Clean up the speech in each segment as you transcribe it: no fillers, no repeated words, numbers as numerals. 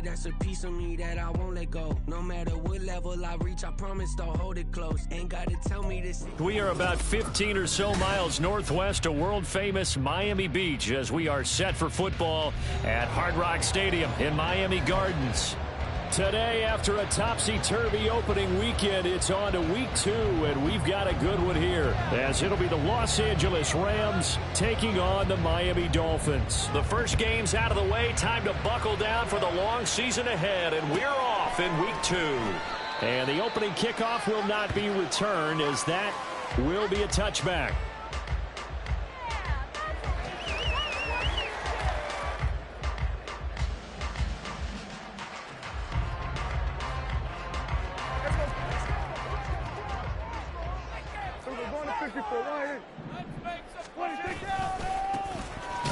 it, that's a piece of me that I won't let go. No matter what level I reach, I promise to hold it close. Ain't gotta tell me this. We are about 15 or so miles northwest of world-famous Miami Beach as we are set for football at Hard Rock Stadium in Miami Gardens. Today, after a topsy-turvy opening weekend, it's on to week 2, and we've got a good one here, as it'll be the Los Angeles Rams taking on the Miami Dolphins. The first game's out of the way, time to buckle down for the long season ahead, and we're off in week 2. And the opening kickoff will not be returned, as that will be a touchback.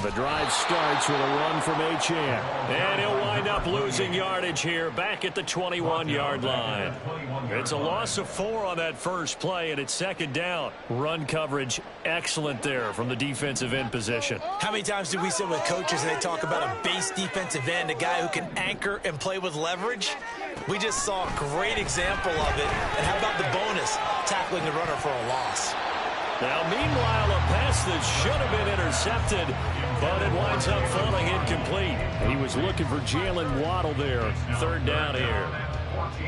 The drive starts with a run from Achane. And he'll wind up losing yardage here back at the 21-yard line. It's a loss of 4 on that first play, and it's second down. Run coverage excellent there from the defensive end position. How many times do we sit with coaches and they talk about a base defensive end, a guy who can anchor and play with leverage? We just saw a great example of it. And how about the bonus, tackling the runner for a loss? Now, meanwhile, a pass that should have been intercepted, but it winds up falling incomplete. He was looking for Jalen Waddle there. Third down here.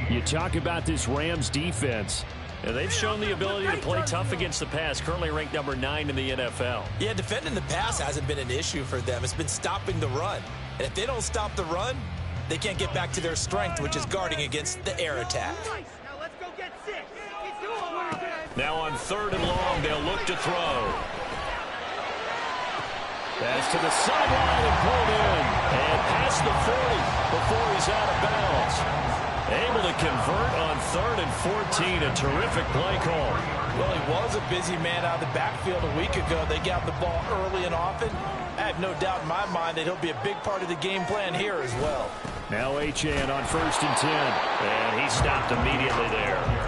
You talk about this Rams defense. And they've shown the ability to play tough against the pass, currently ranked number 9 in the NFL. Yeah, defending the pass hasn't been an issue for them. It's been stopping the run. And if they don't stop the run, they can't get back to their strength, which is guarding against the air attack. Now on 3rd and long, they'll look to throw. Pass to the sideline and pulled in. And past the 40 before he's out of bounds. Able to convert on 3rd and 14. A terrific play call. Well, he was a busy man out of the backfield a week ago. They got the ball early and often. I have no doubt in my mind that he'll be a big part of the game plan here as well. Now Achane on 1st and 10. And he stopped immediately there.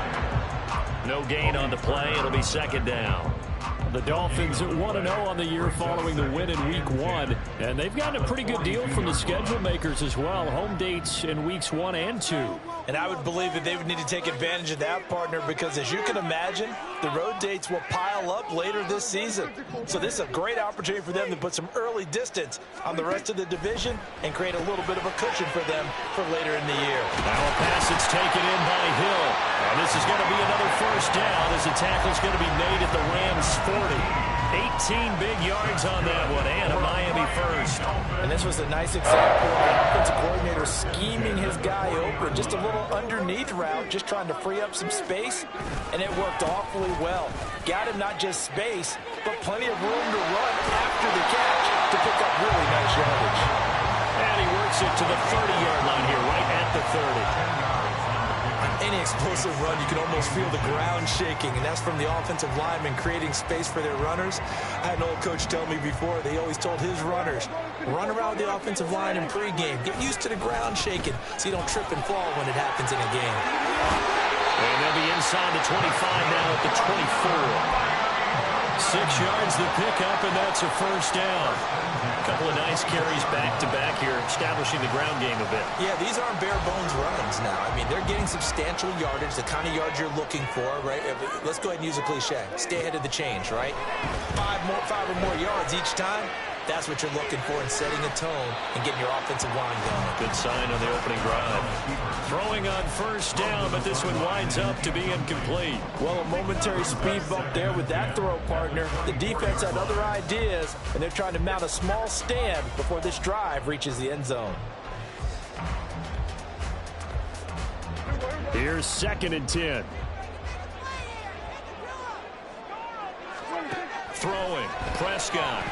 No gain on the play. It'll be second down. The Dolphins 1-0 on the year following the win in week 1. And they've gotten a pretty good deal from the schedule makers as well. Home dates in weeks 1 and 2. And I would believe that they would need to take advantage of that, partner, because as you can imagine, the road dates will pile up later this season. So this is a great opportunity for them to put some early distance on the rest of the division and create a little bit of a cushion for them for later in the year. Now a pass that's taken in by Hill. And this is going to be another first down as the tackle's going to be made at the Rams 40. 18 big yards on that one, and a Miami first. And this was a nice example of the offensive coordinator scheming his guy open. Just a little underneath route, just trying to free up some space, and it worked awfully well. Got him not just space, but plenty of room to run after the catch to pick up really nice yardage. And he works it to the 30-yard line here, right at the 30. Any explosive run, you can almost feel the ground shaking, and that's from the offensive linemen creating space for their runners. I had an old coach tell me before, they always told his runners, run around the offensive line in pregame. Get used to the ground shaking so you don't trip and fall when it happens in a game. And they'll be inside the 25 now at the 24. 6 yards the pickup, and that's a first down. A couple of nice carries back-to-back here, establishing the ground game a bit. Yeah, these aren't bare-bones runs now. I mean, they're getting substantial yardage, the kind of yards you're looking for, right? Let's go ahead and use a cliche. Stay ahead of the change, right? 5 or more yards each time. That's what you're looking for in setting a tone and getting your offensive line going. Good sign on the opening drive. Throwing on first down, but this one winds up to be incomplete. Well, a momentary speed bump there with that throw, partner. The defense had other ideas, and they're trying to mount a small stand before this drive reaches the end zone. Here's 2nd and 10. Throwing, Prescott.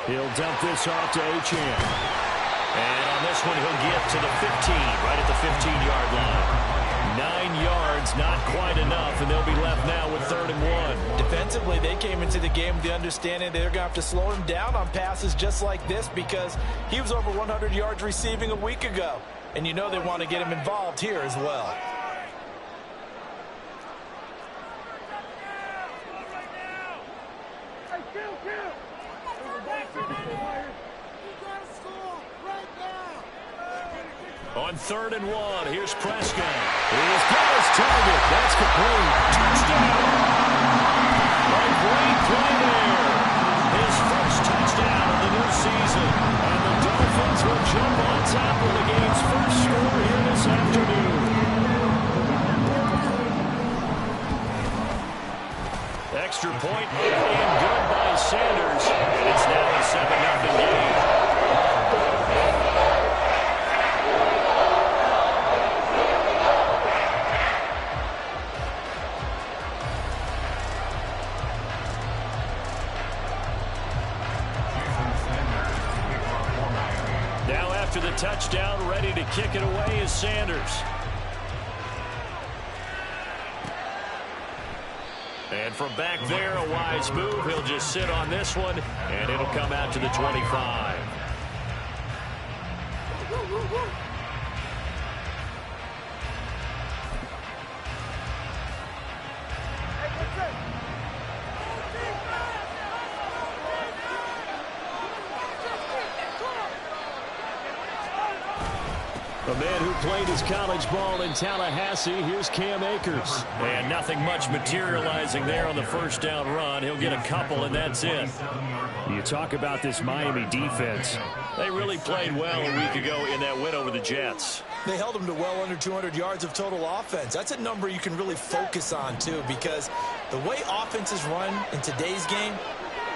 He'll dump this off to Achane. And on this one, he'll get to the 15, right at the 15-yard line. 9 yards, not quite enough, and they'll be left now with 3rd and 1. Defensively, they came into the game with the understanding they're going to have to slow him down on passes just like this because he was over 100 yards receiving a week ago. And you know they want to get him involved here as well. On 3rd and 1, here's Prescott. He's got his target. That's complete. Touchdown. A great play there. His first touchdown of the new season. And the Dolphins will jump on top of the game's first score here this afternoon. Extra point and good by Sanders. And it's now a 7-0 game. Now after the touchdown, ready to kick it away is Sanders. And from back there, a wise move. He'll just sit on this one, and it'll come out to the 25. A man who played his college ball in Tallahassee, here's Cam Akers. And nothing much materializing there on the first down run. He'll get a couple, and that's it. You talk about this Miami defense. They really played well a week ago in that win over the Jets. They held them to well under 200 yards of total offense. That's a number you can really focus on, too, because the way offenses run in today's game,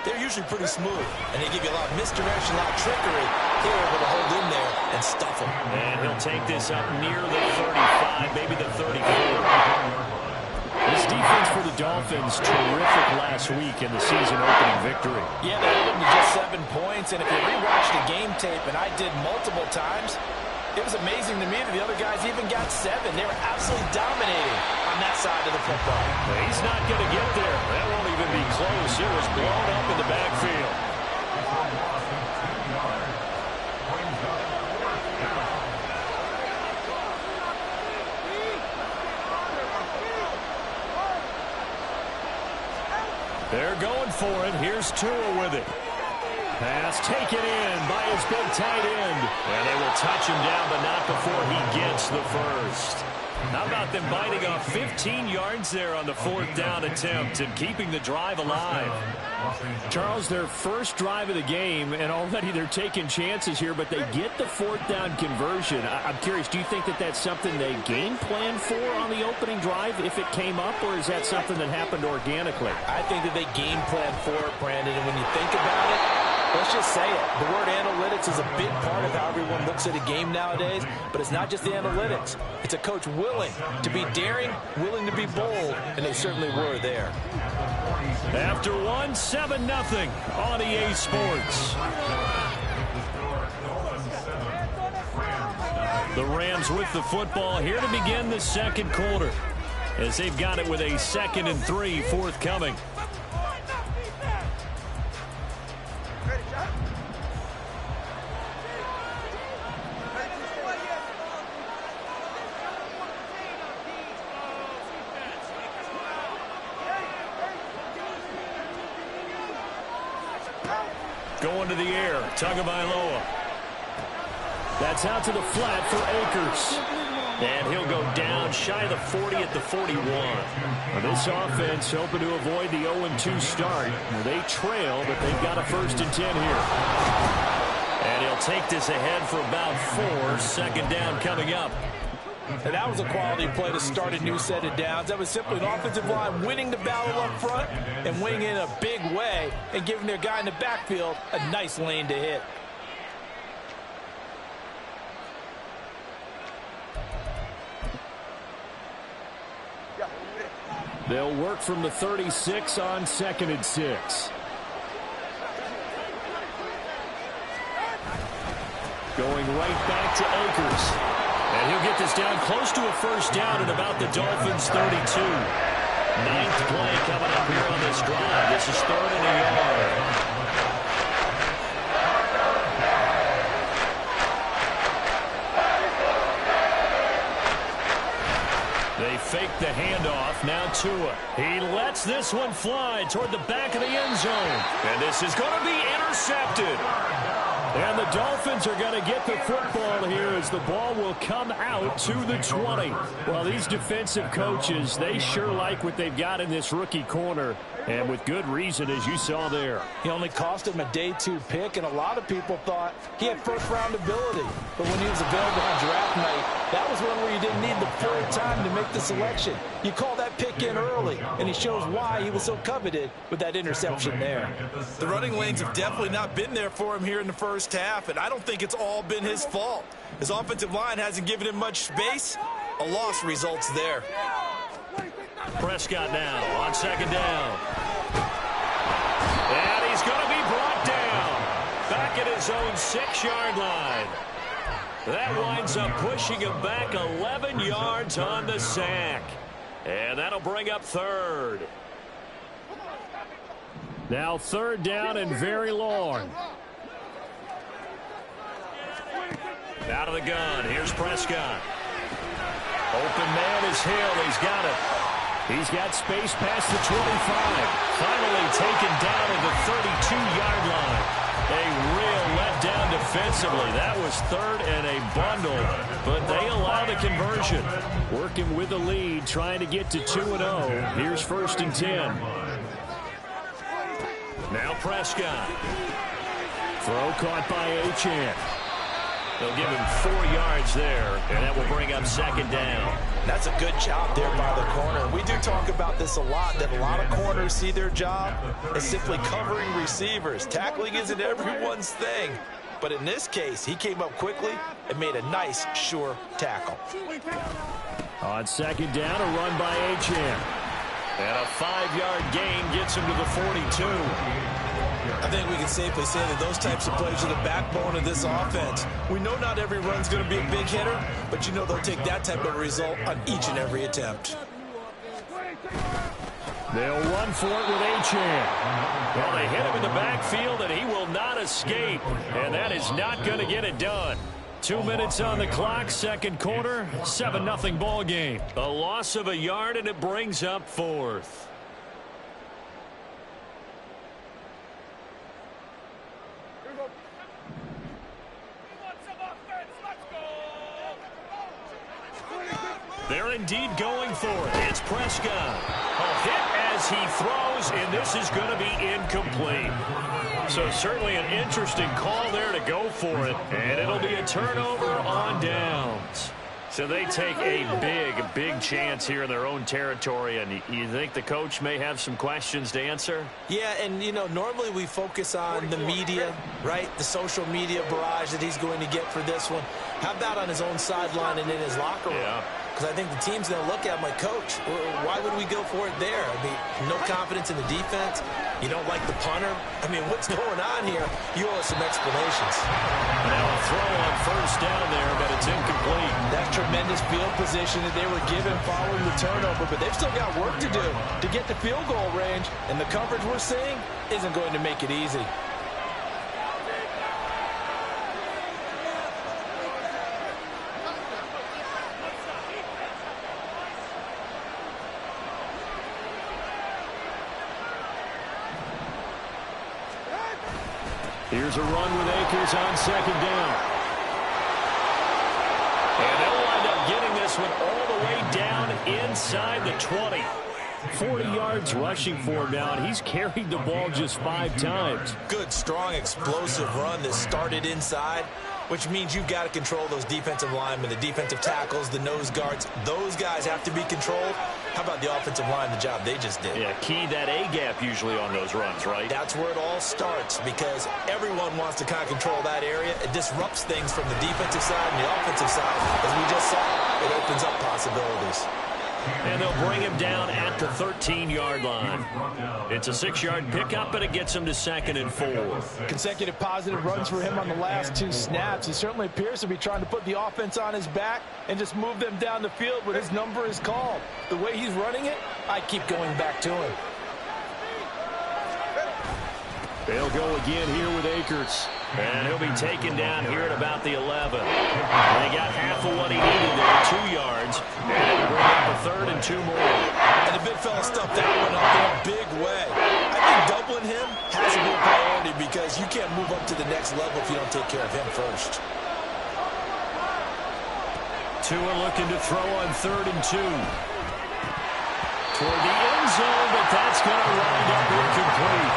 they're usually pretty smooth, and they give you a lot of misdirection, a lot of trickery. They're able to hold in there and stuff them. And he'll take this up near the 35, maybe the 34. This defense for the Dolphins, terrific last week in the season-opening victory. Yeah, they held them to just 7 points, and if you rewatch the game tape, and I did multiple times, it was amazing to me that the other guys even got 7. They were absolutely dominating on that side of the football. He's not going to get there. That won't even be close. It was blown up in the backfield. They're going for it. Here's Tua with it. Pass taken in by his big tight end. And they will touch him down, but not before he gets the first. How about them biting off 15 yards there on the 4th down attempt and keeping the drive alive? Charles, their first drive of the game, and already they're taking chances here, but they get the 4th down conversion. I'm curious, do you think that that's something they game plan for on the opening drive if it came up, or is that something that happened organically? I think that they game plan for it, Brandon, and when you think about it, let's just say it. The word analytics is a big part of how everyone looks at a game nowadays, but it's not just the analytics. It's a coach willing to be daring, willing to be bold, and they certainly were there. After 7-0 on EA Sports. The Rams with the football here to begin the second quarter, as they've got it with a 2nd and 3 forthcoming. Going to the air, Tagovailoa. That's out to the flat for Akers. And he'll go down shy of the 40 at the 41. Well, this offense hoping to avoid the 0-2 start. They trail, but they've got a 1st and 10 here. And he'll take this ahead for about 4. 2nd down coming up. And that was a quality play to start a new set of downs. That was simply an offensive line winning the battle up front and winning in a big way and giving their guy in the backfield a nice lane to hit. They'll work from the 36 on 2nd and 6. Going right back to Akers. And he'll get this down close to a 1st down at about the Dolphins' 32. 9th play coming up here on this drive. This is 3rd and a yard. They fake the handoff. Now Tua. He lets this one fly toward the back of the end zone. And this is going to be intercepted. And the Dolphins are going to get the football here as the ball will come out to the 20. Well, these defensive coaches, they sure like what they've got in this rookie corner, and with good reason, as you saw there. He only cost him a day 2 pick, and a lot of people thought he had first-round ability. But when he was available on draft night, that was one where you didn't need the full time to make the selection. You call that pick in early, and he shows why he was so coveted with that interception there. The running lanes have definitely not been there for him here in the first half, and I don't think it's all been his fault. His offensive line hasn't given him much space. A loss results there. Prescott now on second down. And he's going to be brought down back at his own 6-yard line. That winds up pushing him back 11 yards on the sack. And that'll bring up third. Now third down and very long. Out of the gun. Here's Prescott. Open man is Hill. He's got it. He's got space past the 25. Finally taken down at the 32-yard line. A real letdown defensively. That was third and a bundle, but they allow the conversion. Working with the lead, trying to get to 2-0. Here's first and 10. Now Prescott. Throw caught by Achane. They'll give him 4 yards there, and that will bring up second down. That's a good job there by the corner. We do talk about this a lot, that a lot of corners see their job as simply covering receivers. Tackling isn't everyone's thing. But in this case, he came up quickly and made a nice, sure tackle. On second down, a run by Achane. And a 5-yard gain gets him to the 42. I think we can safely say that those types of plays are the backbone of this offense. We know not every run's going to be a big hitter, but you know they'll take that type of result on each and every attempt. They'll run for it with Achane. Well, they hit him in the backfield, and he will not escape. And that is not going to get it done. 2 minutes on the clock, second quarter, 7-0 ball game. A loss of a yard, and it brings up fourth. They're indeed going for it. It's Prescott. A hit as he throws, and this is going to be incomplete. So certainly an interesting call there to go for it, and it'll be a turnover on downs. So they take a big chance here in their own territory, and you think the coach may have some questions to answer? Yeah, and, you know, normally we focus on the media, right? The social media barrage that he's going to get for this one. How about on his own sideline and in his locker room? Yeah. Because I think the team's going to look at my coach. Why would we go for it there? I mean, no confidence in the defense. You don't like the punter. I mean, what's going on here? You owe us some explanations. Now a throw on first down there, but it's incomplete. That tremendous field position that they were given following the turnover, but they've still got work to do to get the field goal range, and the coverage we're seeing isn't going to make it easy. Here's a run with Akers on second down. And they'll wind up getting this one all the way down inside the 20. 40 yards rushing for him now, and he's carried the ball just 5 times. Good, strong, explosive run that started inside, which means you've got to control those defensive linemen, the defensive tackles, the nose guards. Those guys have to be controlled. How about the offensive line, the job they just did? Yeah, key that A-gap usually on those runs, right? That's where it all starts, because everyone wants to kind of control that area. It disrupts things from the defensive side and the offensive side. As we just saw, it opens up possibilities. And they'll bring him down at the 13-yard line. It's a 6-yard pickup, and it gets him to 2nd and 4. Consecutive positive runs for him on the last 2 snaps. He certainly appears to be trying to put the offense on his back and just move them down the field when his number is called. The way he's running it, I keep going back to him. They'll go again here with Akers. And he'll be taken down here at about the 11. And they got half of what he needed there, 2 yards. And it'll bring up a 3rd and 2 more. And the big fella stuffed that one up in a big way. I think doubling him has to be a priority, because you can't move up to the next level if you don't take care of him first. Tua looking to throw on 3rd and 2. Toward the end zone, but that's going to wind up incomplete.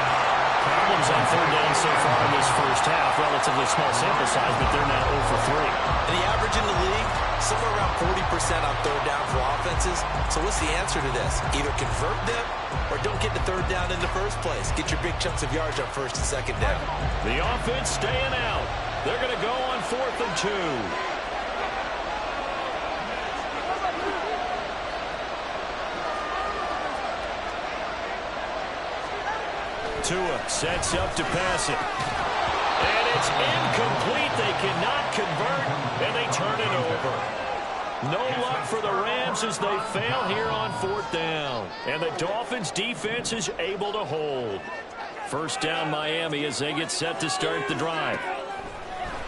Problems on 3rd down so far in this first half. Relatively small sample size, but they're now 0 for 3. And the average in the league, somewhere around 40% on 3rd down for offenses. So what's the answer to this? Either convert them or don't get the 3rd down in the first place. Get your big chunks of yards on 1st and 2nd down. The offense staying out. They're going to go on 4th and 2. Tua sets up to pass it. And it's incomplete. They cannot convert, and they turn it over. No luck for the Rams as they fail here on 4th down. And the Dolphins' defense is able to hold. 1st down Miami as they get set to start the drive.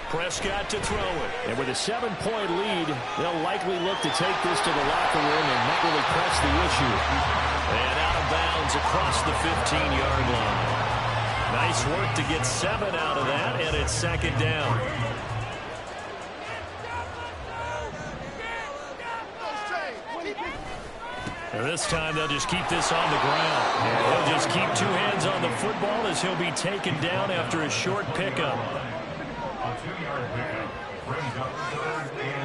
Prescott to throw it. And with a 7-point lead, they'll likely look to take this to the locker room and not really press the issue. And out of bounds across the 15-yard line. Nice work to get 7 out of that, and it's 2nd down. And this time they'll just keep this on the ground. And they'll just keep 2 hands on the football as he'll be taken down after a short pickup.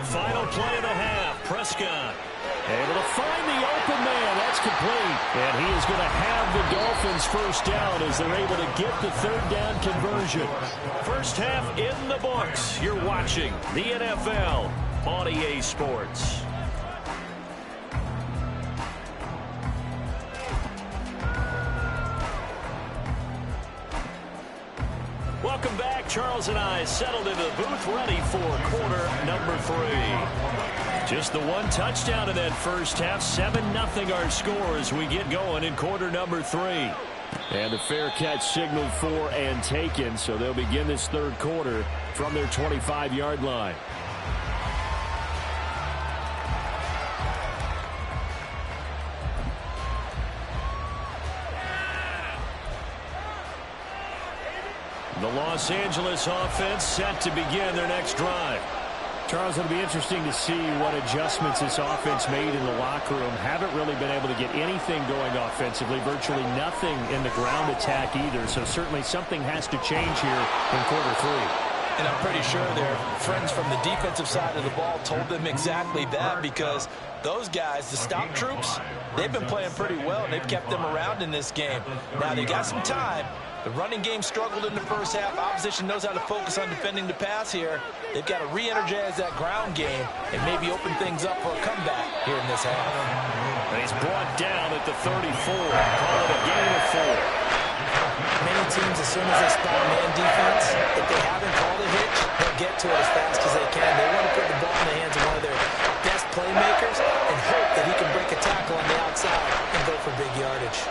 Final play of the half. Prescott able to find the open man. That's complete. And he is going to have the Dolphins 1st down as they're able to get the 3rd down conversion. First half in the books. You're watching the NFL on EA Sports. Welcome back. Charles and I settled into the booth ready for quarter number 3. Just the 1 touchdown in that first half. 7-0 our score as we get going in quarter number 3. And the fair catch signaled for and taken, so they'll begin this 3rd quarter from their 25-yard line. The Los Angeles offense set to begin their next drive. Charles, it'll be interesting to see what adjustments this offense made in the locker room. Haven't really been able to get anything going offensively. Virtually nothing in the ground attack either. So certainly something has to change here in quarter 3. And I'm pretty sure their friends from the defensive side of the ball told them exactly that, because those guys, the stop troops, they've been playing pretty well. They've kept them around in this game. Now they got some time. The running game struggled in the first half. Opposition knows how to focus on defending the pass here. They've got to re-energize that ground game and maybe open things up for a comeback here in this half. And he's brought down at the 34. Call it a gain of 4. Many teams, as soon as they spot man defense, if they haven't called a hitch, they'll get to it as fast as they can. They want to put the ball in the hands of one of their best playmakers and hope that he can break a tackle on the outside and go for big yardage.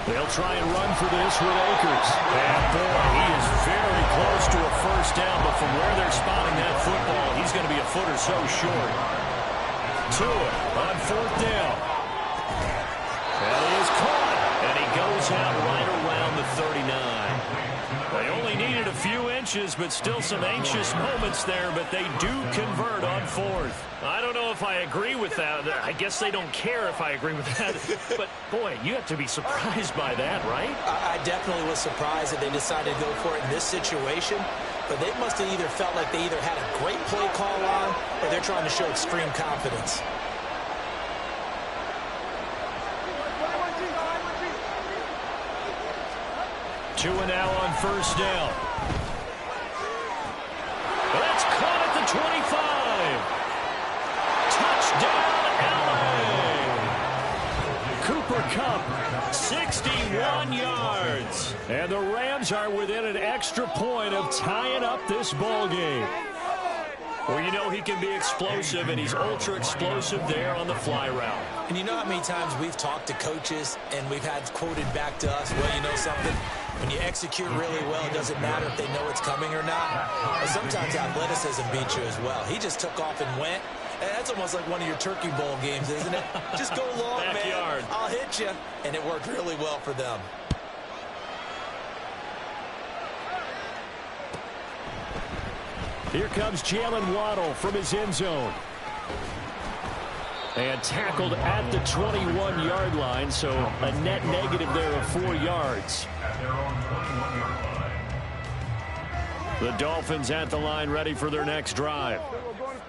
They'll try and run for this with Akers. And boy, he is very close to a 1st down, but from where they're spotting that football, he's going to be a foot or so short. Tua on 4th down. And he is caught, and he goes out right around the 39. They only needed a few inches, but still some anxious moments there, but they do convert on 4th. I don't know if I agree with that. I guess they don't care if I agree with that. But, boy, you have to be surprised by that, right? I definitely was surprised that they decided to go for it in this situation. But they must have either felt like they either had a great play call on or they're trying to show extreme confidence. Tua now on 1st down. That's caught at the 25. Touchdown, LA! Cooper Kupp, 61 yards. And the Rams are within an extra point of tying up this ball game. Well, you know he can be explosive, and he's ultra-explosive there on the fly route. And you know how many times we've talked to coaches and we've had quoted back to us, well, you know something? When you execute really well, it doesn't matter if they know it's coming or not. But sometimes athleticism beats you as well. He just took off and went, That's almost like one of your Turkey Bowl games, isn't it? Just go long, Backyard. man. I'll hit you. And it worked really well for them. Here comes Jalen Waddle from his end zone. And tackled at the 21-yard line, so a net negative there of 4 yards. The Dolphins at the line ready for their next drive.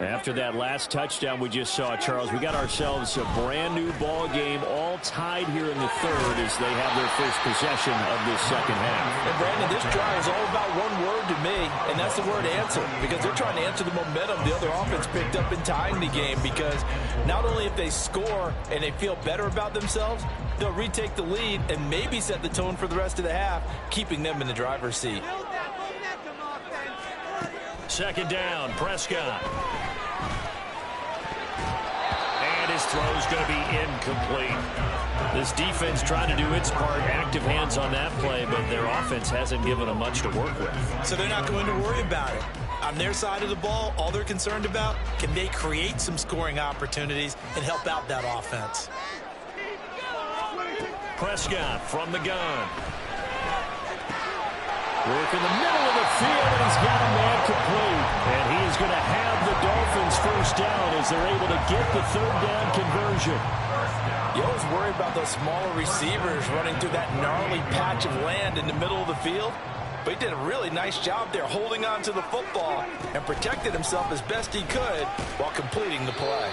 After that last touchdown we just saw, Charles, we got ourselves a brand new ball game, all tied here in the third as they have their first possession of this second half. And Brandon, this drive is all about one word to me, and that's the word answer, because they're trying to answer the momentum the other offense picked up in tying the game, because not only if they score and they feel better about themselves, they'll retake the lead and maybe set the tone for the rest of the half, keeping them in the driver's seat. Second down, Prescott. And his throw's going to be incomplete. This defense trying to do its part, active hands on that play, but their offense hasn't given them much to work with. So they're not going to worry about it. On their side of the ball, all they're concerned about, can they create some scoring opportunities and help out that offense? Prescott from the gun. Work in the middle of the field, and he's got a man complete. And he is going to have the Dolphins first down as they're able to get the third down conversion. You always worry about those smaller receivers running through that gnarly patch of land in the middle of the field. But he did a really nice job there holding on to the football and protected himself as best he could while completing the play.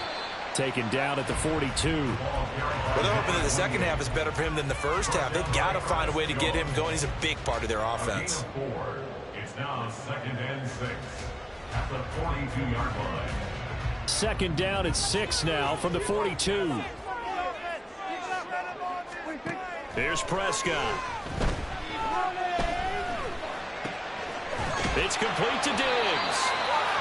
Taken down at the 42. Well, they're hoping that the second half is better for him than the first half. They've got to find a way to get him going. He's a big part of their offense. It's now 2nd and 6 at the 42-yard line. Second down at 6 now from the 42. Here's Prescott. It's complete to Diggs.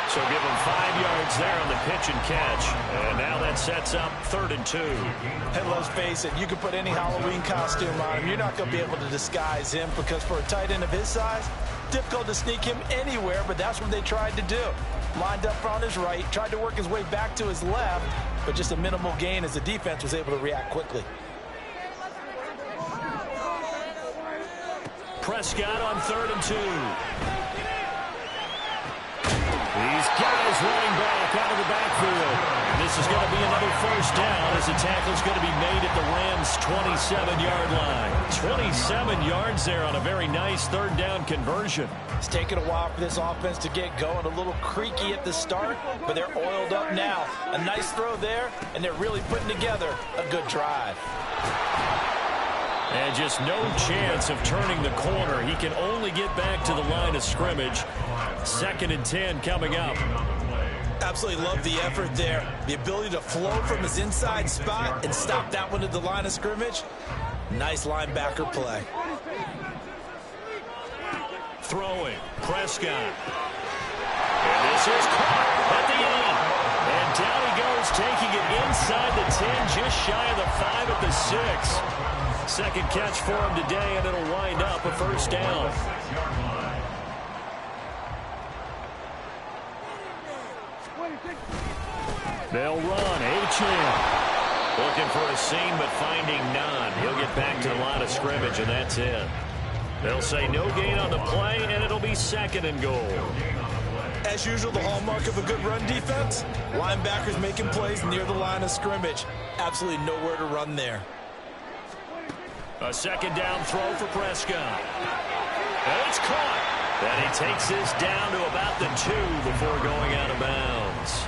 So give him 5 yards there on the pitch and catch. And now that sets up 3rd and 2. And let's face it, you can put any Halloween costume on him. You're not going to be able to disguise him, because for a tight end of his size, difficult to sneak him anywhere, but that's what they tried to do. Lined up on his right, tried to work his way back to his left, but just a minimal gain as the defense was able to react quickly. Prescott on 3rd and 2. These guys running back out of the backfield. And this is going to be another first down as the tackle is going to be made at the Rams' 27-yard line. 27 yards there on a very nice 3rd down conversion. It's taken a while for this offense to get going. A little creaky at the start, but they're oiled up now. A nice throw there, and they're really putting together a good drive. And just no chance of turning the corner. He can only get back to the line of scrimmage. 2nd and 10 coming up. Absolutely love the effort there. The ability to flow from his inside spot and stop that one at the line of scrimmage. Nice linebacker play. Throwing, Prescott. And this is caught at the 8. And down he goes, taking it inside the 10, just shy of the 5 at the 6. Second catch for him today, and it'll wind up a first down. They'll run. H.M. looking for a seam, but finding none. He'll get back to the line of scrimmage, and that's it. They'll say no gain on the play, and it'll be 2nd and goal. As usual, the hallmark of a good run defense, linebackers making plays near the line of scrimmage. Absolutely nowhere to run there. A 2nd down throw for Prescott. And it's caught. And he takes this down to about the 2 before going out of bounds.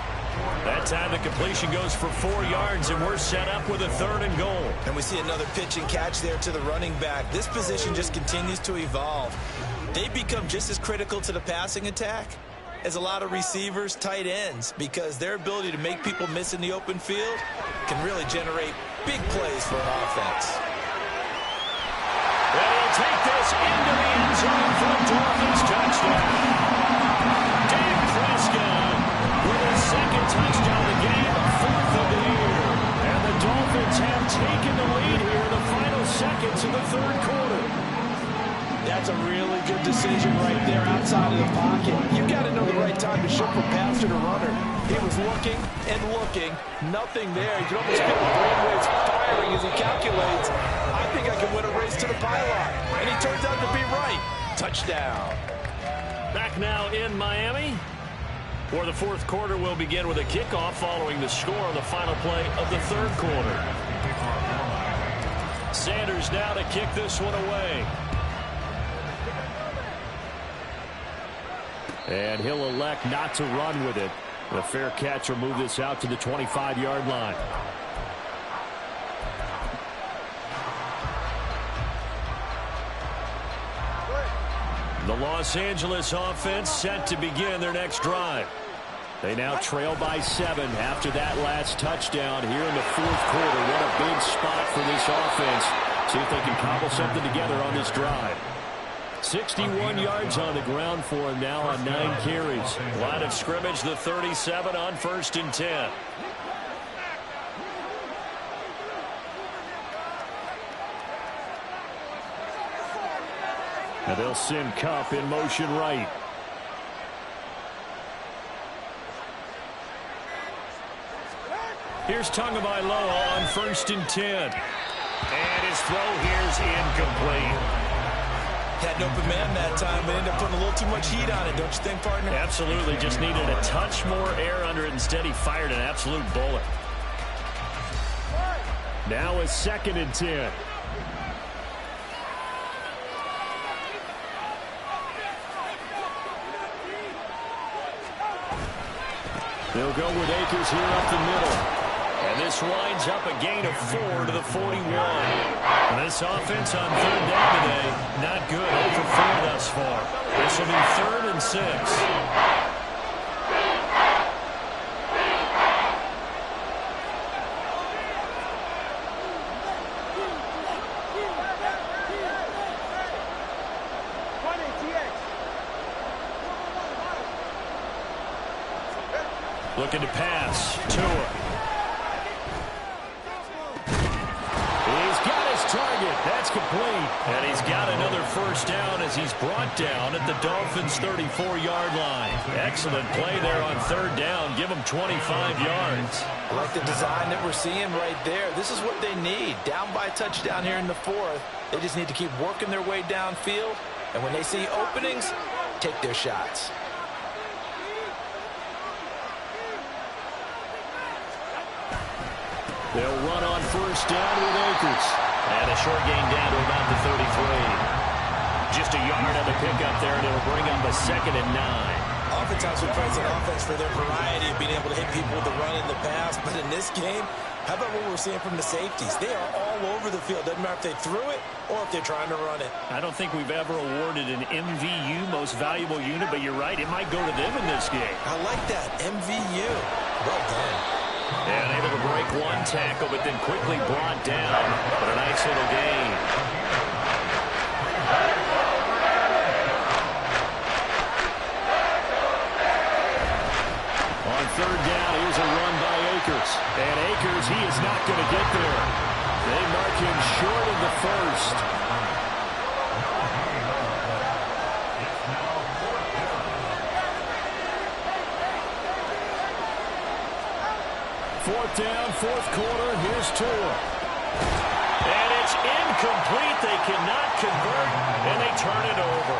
That time the completion goes for 4 yards, and we're set up with a 3rd and goal. And we see another pitch and catch there to the running back. This position just continues to evolve. They become just as critical to the passing attack as a lot of receivers, tight ends, because their ability to make people miss in the open field can really generate big plays for an offense. And he'll take this into the end zone for a Dolphins touchdown. Dak Prescott with his 2nd touchdown of the game, 4th of the year. And the Dolphins have taken the lead here in the final seconds of the 3rd quarter. That's a really good decision right there outside of the pocket. You got to know the right time to shift from passer to runner. He was looking and looking. Nothing there. You can almost feel the brainwaves firing as he calculates. I think I can win a race to the pylon. And he turns out to be right. Touchdown. Back now in Miami, where the fourth quarter will begin with a kickoff following the score on the final play of the third quarter. Sanders now to kick this one away. And he'll elect not to run with it. The fair catch will move this out to the 25-yard line. The Los Angeles offense set to begin their next drive. They now trail by 7 after that last touchdown here in the fourth quarter. What a big spot for this offense. See if they can cobble something together on this drive. 61 yards on the ground for him now on 9 carries. Line of scrimmage, the 37 on 1st and 10. And they'll send Cup in motion right. Here's Tagovailoa on 1st and 10. And his throw here's incomplete. Had an open man that time, but ended up putting a little too much heat on it, don't you think, partner? Absolutely. Just needed a touch more air under it. Instead, he fired an absolute bullet. Now a 2nd and 10. They'll go with Akers here up the middle. And this winds up a gain of 4 to the 41. And this offense on 3rd down today, not good. 0 for 4 thus far. This will be 3rd and 6. Looking to pass. Tua. Target, that's complete. And he's got another first down as he's brought down at the Dolphins' 34-yard line. Excellent play there on 3rd down. Give them 25 yards. I like the design that we're seeing right there. This is what they need. Down by a touchdown here in the 4th. They just need to keep working their way downfield. And when they see openings, take their shots. They'll run on 1st down with Akers. And a short gain down to about the 33. Just a yard on the pickup there, and it'll bring up a 2nd and 9. Oftentimes we praise an offense for their variety of being able to hit people with the run in the pass. But in this game, how about what we're seeing from the safeties? They are all over the field. Doesn't matter if they threw it or if they're trying to run it. I don't think we've ever awarded an MVU, most valuable unit, but you're right, it might go to them in this game. I like that, MVU. Well done. And able to break one tackle, but then quickly brought down. But a nice little gain. On 3rd down, here's a run by Akers. And Akers, he is not going to get there. They mark him short of the 1st. 4th down, 4th quarter. Here's Tua. And it's incomplete. They cannot convert, and they turn it over.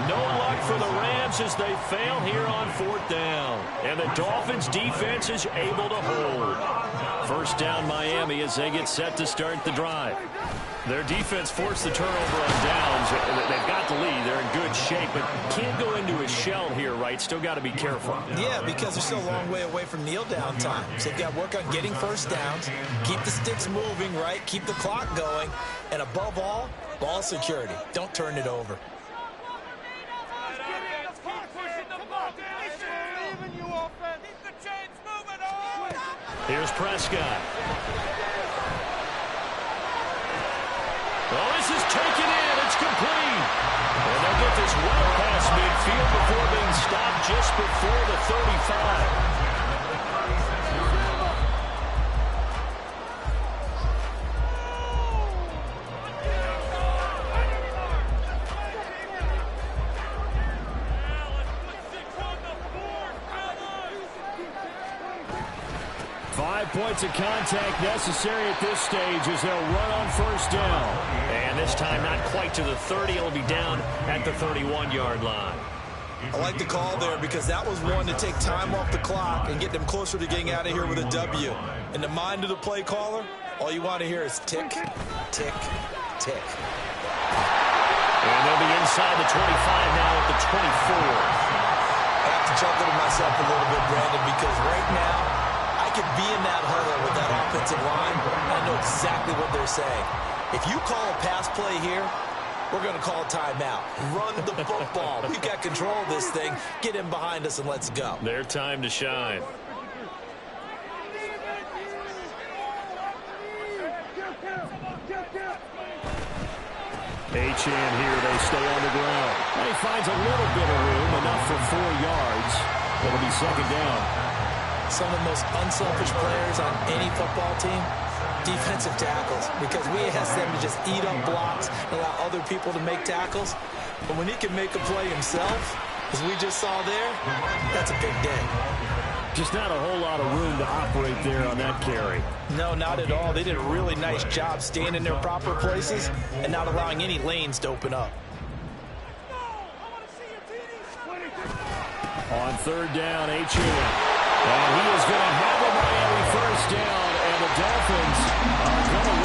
No luck for the Rams as they fail here on 4th down. And the Dolphins' defense is able to hold. 1st down Miami as they get set to start the drive. Their defense forced the turnover on downs. They've got the lead. They're in good shape, but can't go into a shell here, right? Still got to be careful. Yeah, because they're still a long way away from kneel down time. So they've got to work on getting 1st downs, keep the sticks moving, right? Keep the clock going. And above all, ball security. Don't turn it over. Here's Prescott. Oh, this is taken in. It's complete. And they'll get this well past midfield before being stopped just before the 35. points of contact necessary at this stage as they'll run on first down. And this time not quite to the 30. It'll be down at the 31-yard line. I like the call there because that was one to take time off the clock and get them closer to getting out of here with a W. In the mind of the play caller, all you want to hear is tick, tick, tick. And they'll be inside the 25 now at the 24. I have to chuckle to myself a little bit, Brandon, because right now I could be in that huddle with that offensive line, and I know exactly what they're saying. If you call a pass play here, we're going to call a timeout. Run the football. We've got control of this thing. Get in behind us and let's go. Their time to shine. Achane here, they stay on the ground. And he finds a little bit of room, enough for 4 yards. It'll be second down. Some of the most unselfish players on any football team, defensive tackles, because we ask them to just eat up blocks and allow other people to make tackles. But when he can make a play himself, as we just saw there, that's a big day. Just not a whole lot of room to operate there on that carry. No, not at all. They did a really nice job staying in their proper places and not allowing any lanes to open up. On third down, Achane. And he is going to have a Miami first down, and the Dolphins are going to